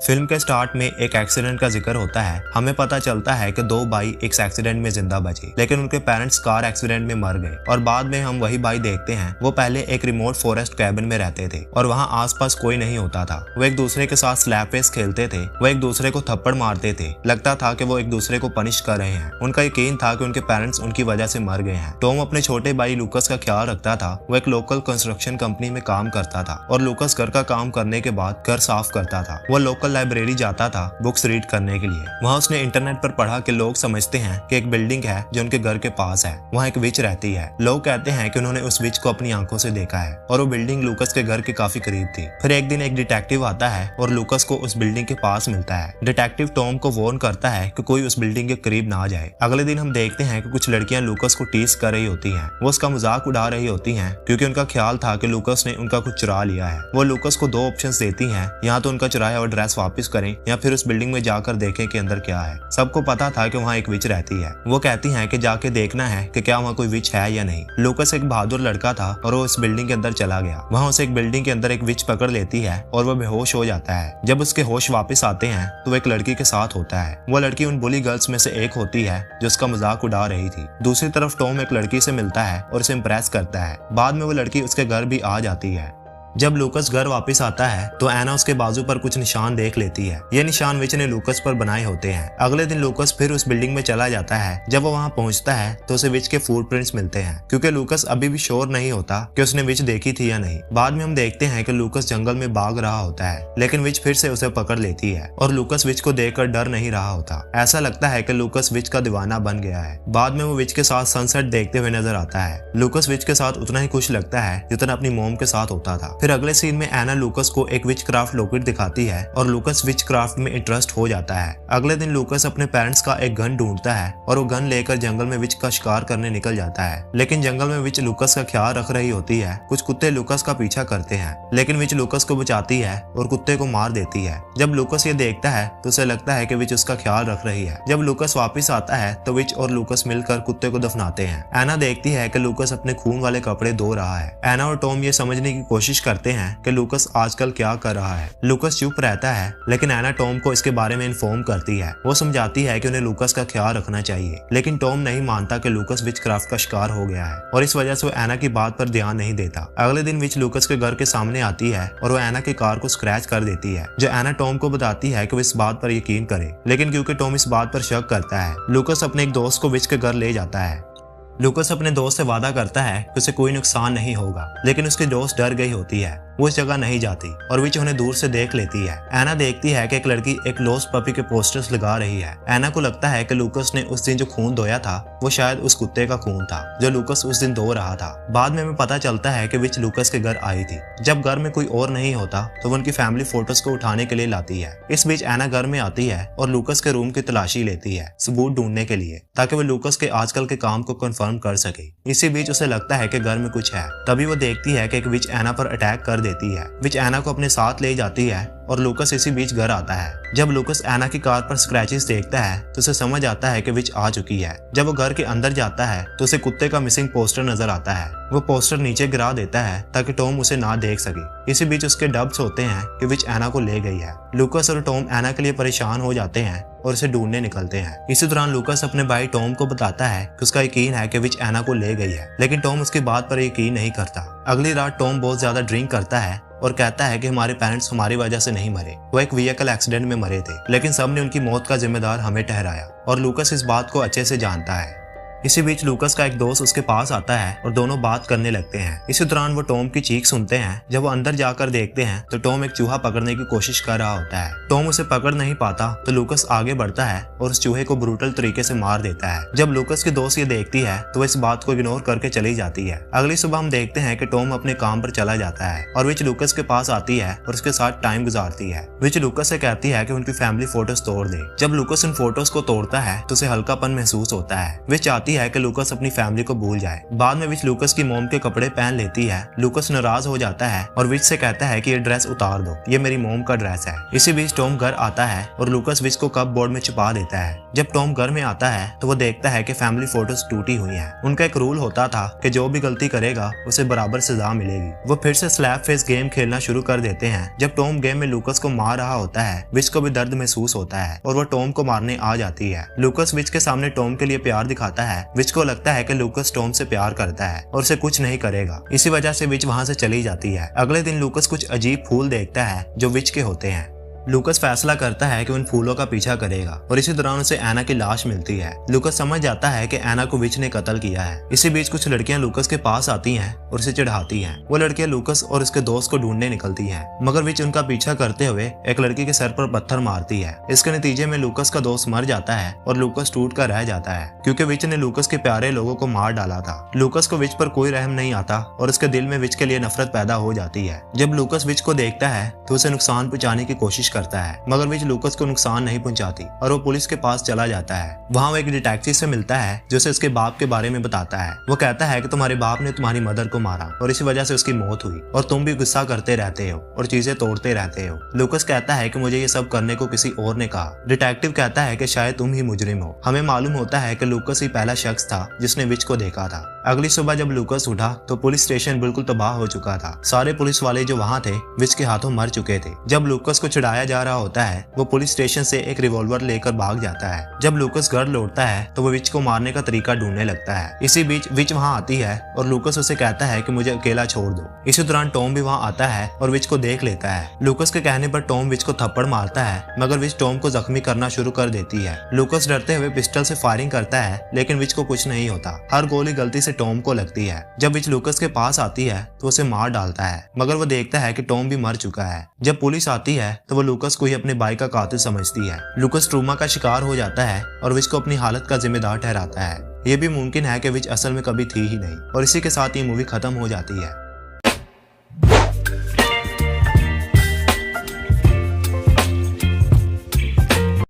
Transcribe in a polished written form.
Film के start में एक एक्सीडेंट का जिक्र होता है। हमें पता चलता है कि दो भाई एक एक्सीडेंट में जिंदा बचे, लेकिन उनके पेरेंट्स कार एक्सीडेंट में मर गए। और बाद में हम वही भाई देखते हैं, वो पहले एक रिमोट फॉरेस्ट कैबिन में रहते थे और वहाँ आसपास कोई नहीं होता था। वो एक दूसरे के साथ स्लैप रेस खेलते थे, वो एक दूसरे को थप्पड़ मारते थे। लगता था कि वो एक दूसरे को पनिश कर रहे हैं। उनका यकीन था कि उनके पेरेंट्स उनकी वजह से मर गए हैं। टॉम अपने छोटे भाई लूकस का ख्याल रखता था। वो एक लोकल कंस्ट्रक्शन कंपनी में काम करता था और लूकस घर का काम करने के बाद घर साफ करता था। वो लोकल लाइब्रेरी जाता था बुक्स रीड करने के लिए। वहाँ उसने इंटरनेट पर पढ़ा कि लोग समझते हैं कि एक बिल्डिंग है जो उनके घर के पास है, वहाँ एक विच रहती है। लोग कहते हैं कि उन्होंने उस विच को अपनी आंखों से देखा है और वो बिल्डिंग लूकस के घर के काफी करीब थी। फिर एक दिन एक डिटेक्टिव आता है और लूकस को उस बिल्डिंग के पास मिलता है। डिटेक्टिव टॉम को वार्न करता है कि कोई उस बिल्डिंग के करीब ना जाए। अगले दिन हम देखते हैं कि कुछ लड़कियां लूकस को टीज कर रही होती हैं। वो उसका मजाक उड़ा रही होती हैं क्योंकि उनका ख्याल था कि लूकस ने उनका कुछ चुरा लिया है। वो लूकस को दो ऑप्शंस देती हैं, या तो उनका चुराया हुआ ड्रेस वापस करें या फिर उस बिल्डिंग में जाकर देखें कि अंदर क्या है। सबको पता था कि वहाँ एक विच रहती है। वो कहती हैं कि जाके देखना है कि क्या वहाँ कोई विच है या नहीं। लूकस एक बहादुर लड़का था और वो इस बिल्डिंग के अंदर चला गया। वहाँ उसे एक बिल्डिंग के अंदर एक विच पकड़ लेती है और वो बेहोश हो जाता है। जब उसके होश वापस आते हैं तो वो एक लड़की के साथ होता है। वो लड़की उन बुली गर्ल्स में से एक होती है जो उसका मजाक उड़ा रही थी। दूसरी तरफ टॉम एक लड़की से मिलता है और उसे इम्प्रेस करता है। बाद में वो लड़की उसके घर भी आ जाती है। जब लूकस घर वापस आता है तो एना उसके बाजू पर कुछ निशान देख लेती है। ये निशान विच ने लूकस पर बनाए होते हैं। अगले दिन लूकस फिर उस बिल्डिंग में चला जाता है। जब वो वहाँ पहुँचता है तो उसे विच के फुटप्रिंट्स मिलते हैं, क्योंकि लूकस अभी भी श्योर नहीं होता कि उसने विच देखी थी या नहीं। बाद में हम देखते हैं कि लूकस जंगल में भाग रहा होता है, लेकिन विच फिर से उसे पकड़ लेती है और लूकस विच को देखकर डर नहीं रहा होता। ऐसा लगता है कि लूकस विच का दीवाना बन गया है। बाद में वो विच के साथ सनसेट देखते हुए नजर आता है। लूकस विच के साथ उतना ही खुश लगता है जितना अपनी मोम के साथ होता था। फिर अगले सीन में एना लूकस को एक विच क्राफ्ट लॉकेट दिखाती है और लूकस विच क्राफ्ट में इंटरेस्ट हो जाता है। अगले दिन लूकस अपने पेरेंट्स का एक गन ढूंढता है और वो गन लेकर जंगल में विच का शिकार करने निकल जाता है। लेकिन जंगल में विच लूकस का ख्याल रख रही होती है। कुछ कुत्ते लूकस का पीछा करते हैं, लेकिन विच लूकस को बचाती है और कुत्ते को मार देती है। जब लूकस ये देखता है तो उसे लगता है कि विच उसका ख्याल रख रही है। जब लूकस वापस आता है तो विच और लूकस मिलकर कुत्ते को दफनाते हैं। एना देखती है कि लूकस अपने खून वाले कपड़े धो रहा है। एना और टॉम ये समझने की कोशिश करते हैं कि लूकस आजकल क्या कर रहा है। लूकस चुप रहता है, लेकिन एना टॉम को इसके बारे में इन्फॉर्म करती है। वो समझाती है कि उन्हें लूकस का ख्याल रखना चाहिए, लेकिन टॉम नहीं मानता कि लूकस विच क्राफ्ट का शिकार हो गया है और इस वजह से वो एना की बात पर ध्यान नहीं देता। अगले दिन विच लूकस के घर के सामने आती है और वो एना की कार को स्क्रैच कर देती है, जो एना टॉम को बताती है कि वो इस बात पर यकीन करे। लेकिन क्योंकि टॉम इस बात पर शक करता है, लूकस अपने एक दोस्त को विच के घर ले जाता है। लूकस अपने दोस्त से वादा करता है कि उसे कोई नुकसान नहीं होगा, लेकिन उसकी दोस्त डर गई होती है। वो इस जगह नहीं जाती और विच उन्हें दूर से देख लेती है। एना देखती है कि एक लड़की एक लॉस्ट पपी के पोस्टर्स लगा रही है। एना को लगता है कि लूकस ने उस दिन जो खून धोया था वो शायद उस कुत्ते का खून था जो लूकस उस दिन धो रहा था। बाद में हमें पता चलता है कि विच लूकस के घर आई थी। जब घर में कोई और नहीं होता तो वो उनकी फैमिली फोटोज को उठाने के लिए लाती है। इस बीच एना घर में आती है और लूकस के रूम की तलाशी लेती है सबूत ढूंढने के लिए, ताकि वो लूकस के आजकल के काम को कंफर्म कर सके। इसी बीच उसे लगता है कि घर में कुछ है। तभी वो देखती है कि एक विच एना पर अटैक कर देती है। विच एना को अपने साथ ले जाती है और लूकस इसी बीच घर आता है। जब लूकस एना की कार पर स्क्रैचेस देखता है तो उसे समझ आता है कि विच आ चुकी है। जब वो घर के अंदर जाता है तो उसे कुत्ते का मिसिंग पोस्टर नजर आता है। वो पोस्टर नीचे गिरा देता है ताकि टॉम उसे ना देख सके। इसी बीच उसके डब्स होते हैं कि विच एना को ले गई है। लूकस और टॉम एना के लिए परेशान हो जाते हैं और उसे ढूंढने निकलते हैं। इसी दौरान लूकस अपने भाई टॉम को बताता है कि उसका यकीन है कि विच एना को ले गई है, लेकिन टॉम उसकी बात पर यकीन नहीं करता। अगली रात टॉम बहुत ज्यादा ड्रिंक करता है और कहता है कि हमारे पेरेंट्स हमारी वजह से नहीं मरे, वो एक व्हीकल एक्सीडेंट में मरे थे, लेकिन सबने उनकी मौत का जिम्मेदार हमें ठहराया और लूकस इस बात को अच्छे से जानता है। इसी बीच लूकस का एक दोस्त उसके पास आता है और दोनों बात करने लगते हैं। इसी दौरान वो टॉम की चीख सुनते हैं। जब वो अंदर जाकर देखते हैं तो टॉम एक चूहा पकड़ने की कोशिश कर रहा होता है। टॉम उसे पकड़ नहीं पाता तो लूकस आगे बढ़ता है और उस चूहे को ब्रूटल तरीके से मार देता है। जब लूकस की दोस्त ये देखती है तो वो इस बात को इग्नोर करके चली जाती है। अगली सुबह हम देखते हैं कि टॉम अपने काम पर चला जाता है और विच लूकस के पास आती है और उसके साथ टाइम गुजारती है। विच लूकस से कहती है कि उनकी फैमिली फोटोज तोड़ दे। जब लूकस उन फोटोज को तोड़ता है तो उसे हल्कापन महसूस होता है। विच चाहती चाहती है कि लूकस अपनी फैमिली को भूल जाए। बाद में विच लूकस की मोम के कपड़े पहन लेती है। लूकस नाराज हो जाता है और विच से कहता है कि ये ड्रेस उतार दो, ये मेरी मोम का ड्रेस है। इसी बीच टॉम घर आता है और लूकस विच को कपबोर्ड में छुपा देता है। जब टॉम घर में आता है तो वो देखता है कि फैमिली फोटोज टूटी हुई हैं। उनका एक रूल होता था कि जो भी गलती करेगा उसे बराबर सजा मिलेगी। वो फिर से स्लैप फेस गेम खेलना शुरू कर देते हैं। जब टॉम गेम में लूकस को मार रहा होता है, विच को भी दर्द महसूस होता है और वो टॉम को मारने आ जाती है। लूकस विच के सामने टॉम के लिए प्यार दिखाता है। विच को लगता है कि लूकस टॉम से प्यार करता है और उसे कुछ नहीं करेगा। इसी वजह से विच वहां से चली जाती है। अगले दिन लूकस कुछ अजीब फूल देखता है जो विच के होते हैं। लूकस फैसला करता है कि उन फूलों का पीछा करेगा और इसी दौरान उसे एना की लाश मिलती है। लूकस समझ जाता है कि एना को विच ने कत्ल किया है। इसी बीच कुछ लड़कियां लूकस के पास आती हैं और उसे चिढ़ाती हैं। वो लड़कियां लूकस और उसके दोस्त को ढूंढने निकलती हैं, मगर विच उनका पीछा करते हुए एक लड़की के सर पर पत्थर मारती है। इसके नतीजे में लूकस का दोस्त मर जाता है और लूकस टूट कर रह जाता है, क्योंकि विच ने लूकस के प्यारे लोगों को मार डाला था। लूकस को विच पर कोई रहम नहीं आता और उसके दिल में विच के लिए नफरत पैदा हो जाती है। जब लूकस विच को देखता है तो उसे नुकसान पहुंचाने की कोशिश करता है, मगर विच लूकस को नुकसान नहीं पहुंचाती और वो पुलिस के पास चला जाता है। वहाँ वो एक डिटेक्टिव से मिलता है जो उसे उसके बाप के बारे में बताता है। वो कहता है कि तुम्हारे बाप ने तुम्हारी मदर को मारा और इसी वजह से उसकी मौत हुई और तुम भी गुस्सा करते रहते हो और चीजें तोड़ते रहते हो। लूकस कहता है कि मुझे ये सब करने को किसी और ने कहा। डिटेक्टिव कहता है कि शायद तुम ही मुजरिम हो। हमें मालूम होता है कि लूकस ही पहला शख्स था जिसने विच को देखा था। अगली सुबह जब लूकस उठा तो पुलिस स्टेशन बिल्कुल तबाह हो चुका था। सारे पुलिस वाले जो वहाँ थे विच के हाथों मर चुके थे। जब लूकस को छुड़ाया जा रहा होता है वो पुलिस स्टेशन से एक रिवॉल्वर लेकर भाग जाता है। जब लूकस घर लौटता है तो वो विच को मारने का तरीका ढूंढने लगता है। इसी बीच विच वहाँ आती है और लूकस उसे कहता है कि मुझे अकेला छोड़ दो। इसी दौरान टॉम भी वहाँ आता है और विच को देख लेता है। लूकस के कहने पर टॉम विच को थप्पड़ मारता है, मगर विच टॉम को जख्मी करना शुरू कर देती है। लूकस डरते हुए पिस्टल से फायरिंग करता है, लेकिन विच को कुछ नहीं होता। हर गोली गलती से टॉम को लगती है। जब विच लूकस के पास आती है तो उसे मार डालता है, मगर वो देखता है कि टॉम भी मर चुका है। जब पुलिस आती है तो वो लूकस को ही अपने भाई का कातिल समझती है। लूकस ट्रूमा का शिकार हो जाता है और विच को अपनी हालत का जिम्मेदार ठहराता है। ये भी मुमकिन है कि विच असल में कभी थी ही नहीं। और इसी के साथ ये मूवी खत्म हो जाती है।